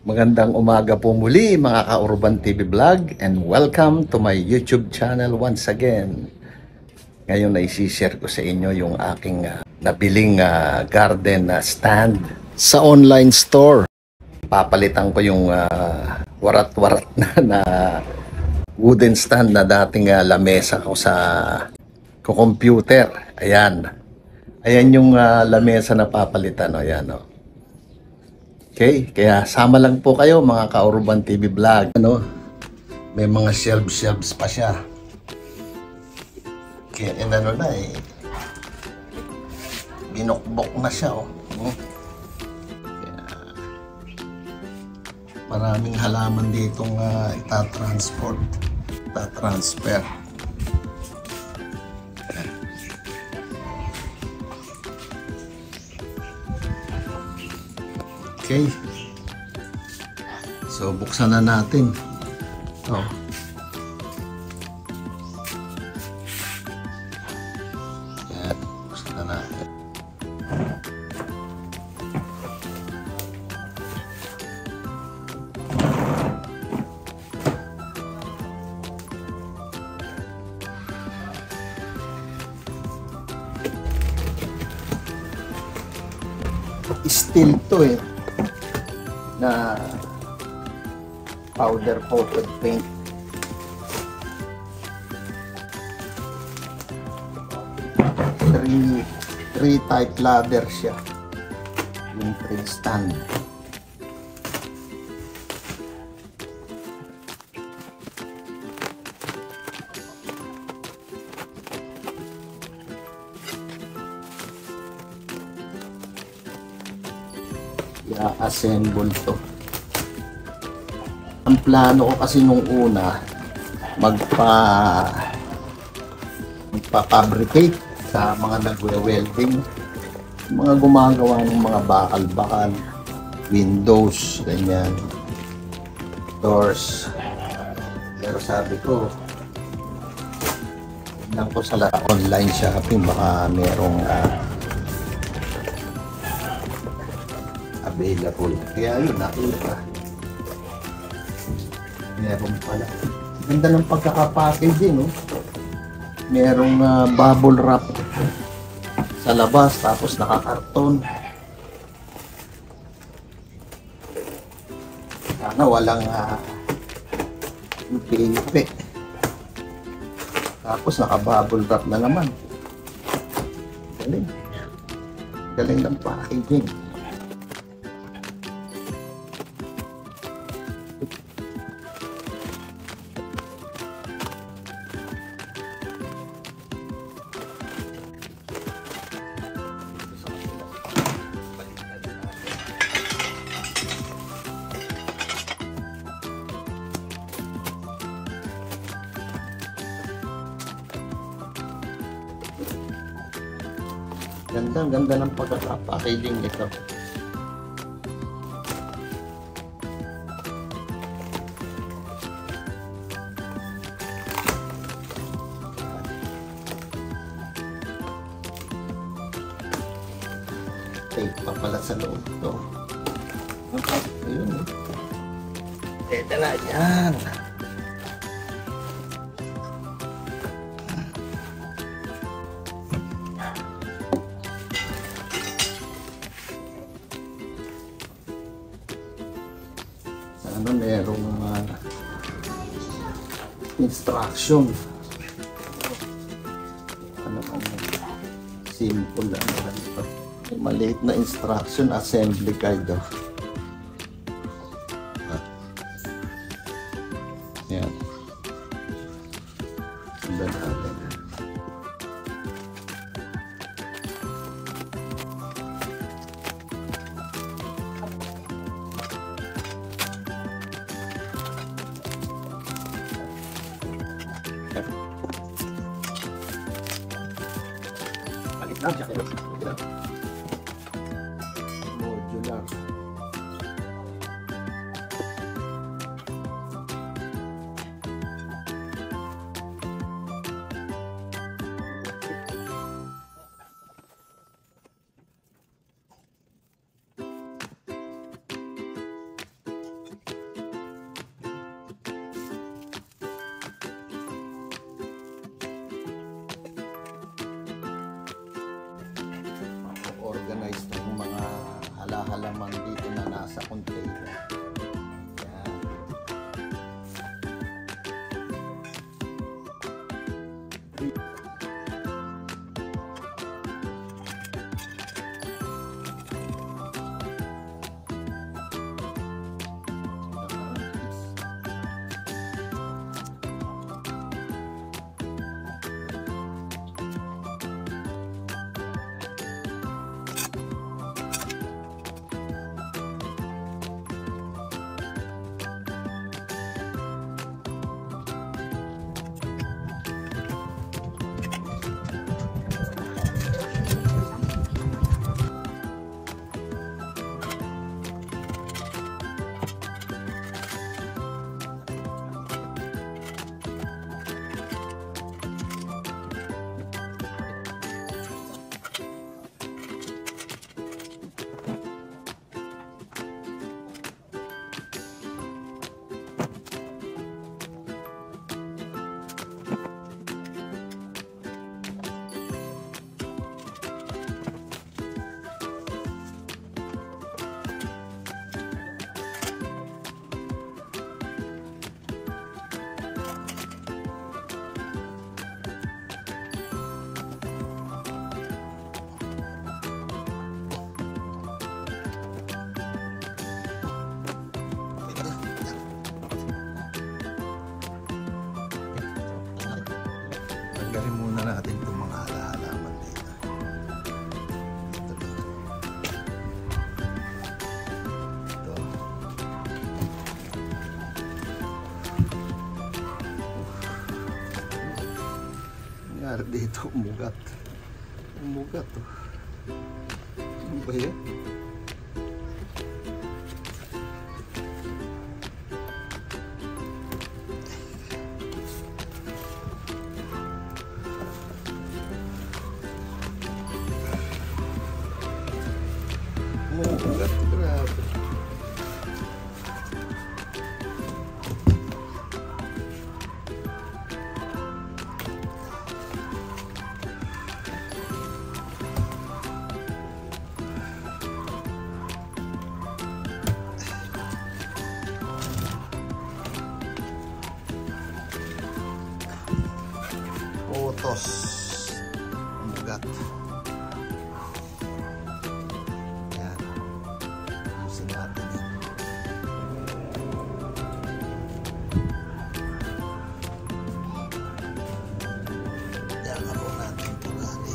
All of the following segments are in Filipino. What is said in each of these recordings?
Magandang umaga po muli mga ka-Urban TV Vlog and welcome to my YouTube channel once again. Ngayon ay isi-share ko sa inyo yung aking nabiling garden stand sa online store. Papalitan ko yung warat-warat na wooden stand na dating lamesa ko sa computer. Ayan. Ayan yung lamesa na papalitan. Ayan o. Okay, kaya sama lang po kayo mga ka-Urban TV Vlog. May mga shelves pa siya. Kaya na binukbok na siya. Kaya, maraming halaman ditong itatransfer. Okay. So, buksan na natin. Yan, buksan na natin. Steel to na powder coated paint. Three type ladder siya. Yung three stand. I-assemble to. Ang plano ko kasi nung una magpa-fabricate sa mga nagwe-welding, mga gumagawa ng mga bakal-bakal, windows, ganyan, doors. Pero sabi ko, tignan ko sa online shopping, baka merong available. Kaya yun, nakita. Meron pala. Ganda ng pagkakapackaging, Merong bubble wrap sa labas, tapos nakakarton. Sana walang pipe. Tapos naka-bubble wrap na naman. Galing. Galing ng packaging. Ganda ng pagkaka-packaging nito. Tape pa pala sa loob to. Ayun. Ito na yan. Merong instruction. Simple lang ito. Maliit na instruction, assembly guide. Yan. Sundan natin. Modular. halaman dito na nasa container. Yan. Tanggalin muna natin itong mga halaman dito. Ito. Nangyari dito, umugat. Umugat to. Ano ba yan? Umugat, grabe. Putos. Umugat. Yan. Ayusin natin yan. Yan na po natin ito lagi.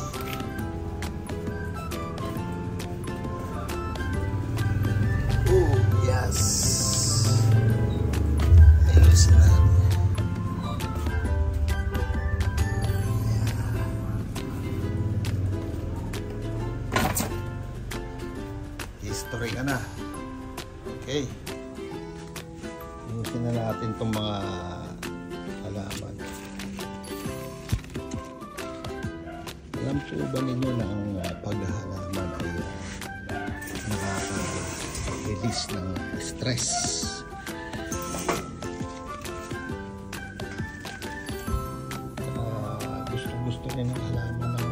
Oh, yes. Ayusin natin. History ka na. Okay. Ayusin na natin itong mga halaman. Alam po ba ninyo na ang paghahalaman ay nakaka-release ng stress? Gusto niya ng halaman ng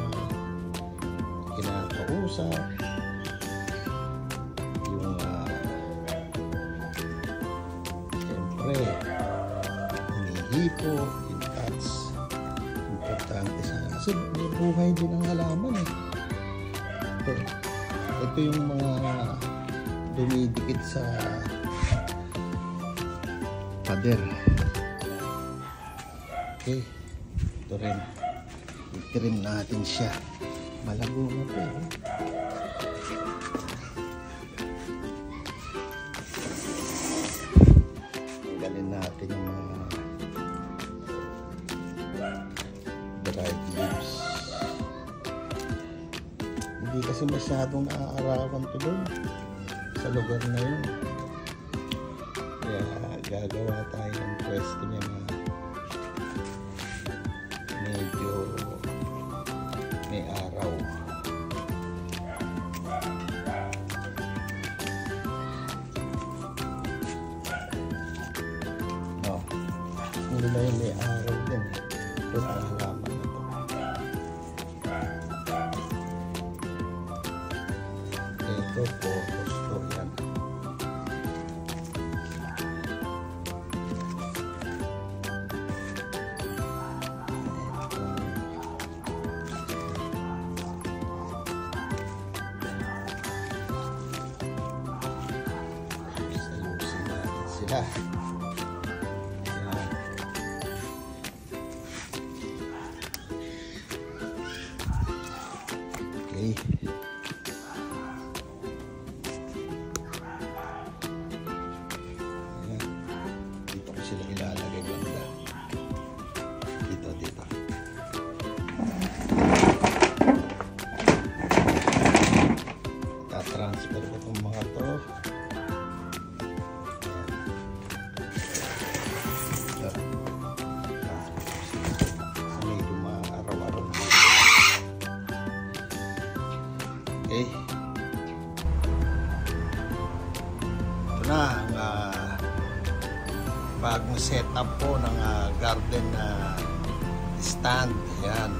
kinakausap. Hinihipo, in-touch. Importante sana. Kasi may buhay din ang halaman eh. Ito yung mga dumidikit sa pader. Okay. Ito rin. I-trim natin siya. Malabo na po. Tanggalin natin yung mga dried leaves. Hindi kasi masyadong naaarawan to doon sa lugar na yun. Kaya gagawa tayo ng pwesto niya na medyo may araw. No. Hindi na yung may araw din. Ito na halaman na ito. Ito, photos to. sila. Yan. Okay. Yan. Dito ko sila ilalagay banda. Dito. Transfer ko itong mga to. Medyo araw-araw. Okay. Ito na ang bagong setup po ng garden na stand. Yan.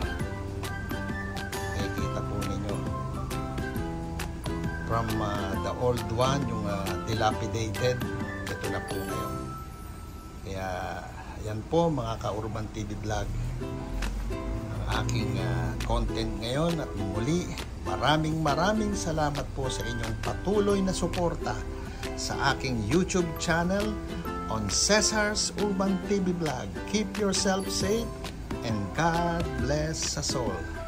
Nakikita po ninyo. From the old one, yung dilapidated, ito na po ngayon. Kaya yan po mga ka-Urban TV Vlog ang aking content ngayon. At muli, maraming salamat po sa inyong patuloy na suporta sa aking YouTube channel on Cesar's Urban TV Vlog. Keep yourself safe and God bless us all.